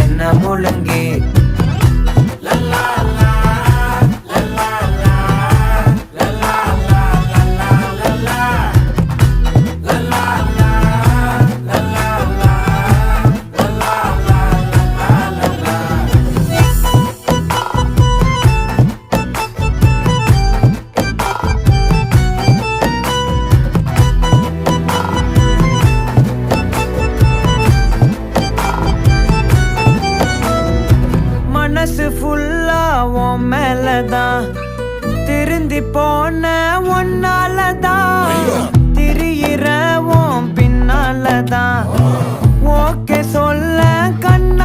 என்ன முழுங்கி மனசு ஃபுல்லா உன் மேலதான் திருந்தி போன ஒன்னாலதான் திரியிற உன் பின்னாலதான்